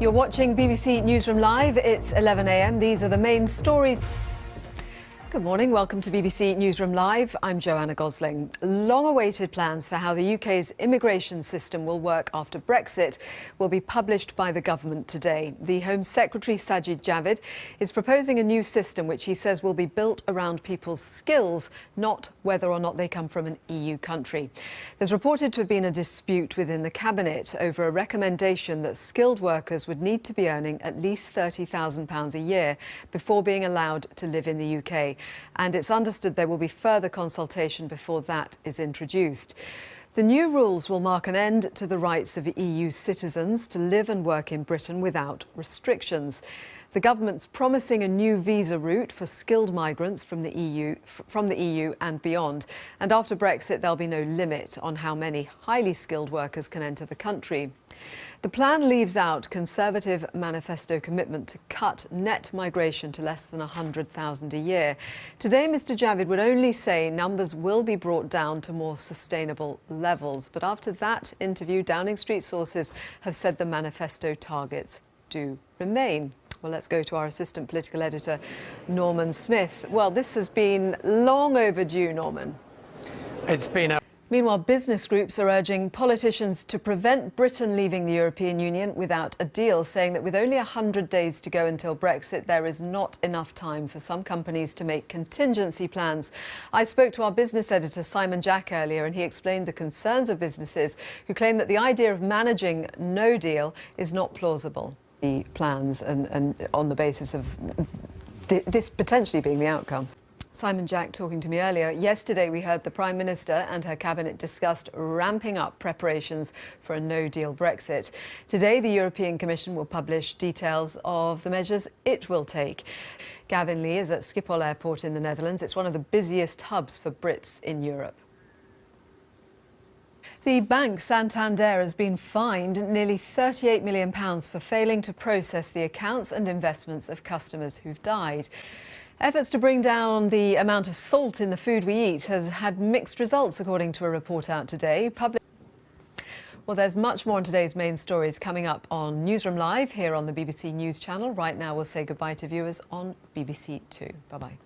You're watching BBC Newsroom Live. It's 11 a.m. These are the main stories. Good morning. Welcome to BBC Newsroom Live. I'm Joanna Gosling. Long-awaited plans for how the UK's immigration system will work after Brexit will be published by the government today. The Home Secretary, Sajid Javid, is proposing a new system which he says will be built around people's skills, not whether or not they come from an EU country. There's reported to have been a dispute within the Cabinet over a recommendation that skilled workers would need to be earning at least £30,000 a year before being allowed to live in the UK. And it's understood there will be further consultation before that is introduced. The new rules will mark an end to the rights of EU citizens to live and work in Britain without restrictions. The government's promising a new visa route for skilled migrants from the EU and beyond. And after Brexit, there'll be no limit on how many highly skilled workers can enter the country. The plan leaves out Conservative manifesto commitment to cut net migration to less than 100,000 a year. Today, Mr. Javid would only say numbers will be brought down to more sustainable levels. But after that interview, Downing Street sources have said the manifesto targets do remain. Well, let's go to our assistant political editor, Norman Smith. Well, this has been long overdue, Norman. It's been a... Meanwhile, business groups are urging politicians to prevent Britain leaving the European Union without a deal, saying that with only 100 days to go until Brexit, there is not enough time for some companies to make contingency plans. I spoke to our business editor, Simon Jack, earlier, and he explained the concerns of businesses who claim that the idea of managing no deal is not plausible. The plans and on the basis of this potentially being the outcome. Simon Jack talking to me earlier. Yesterday we heard the Prime Minister and her Cabinet discussed ramping up preparations for a no-deal Brexit. Today the European Commission will publish details of the measures it will take. Gavin Lee is at Schiphol Airport in the Netherlands. It's one of the busiest hubs for Brits in Europe. The bank Santander has been fined nearly £38 million for failing to process the accounts and investments of customers who've died. Efforts to bring down the amount of salt in the food we eat has had mixed results, according to a report out today. Well, there's much more on today's main stories coming up on Newsroom Live here on the BBC News Channel. Right now, we'll say goodbye to viewers on BBC Two. Bye-bye.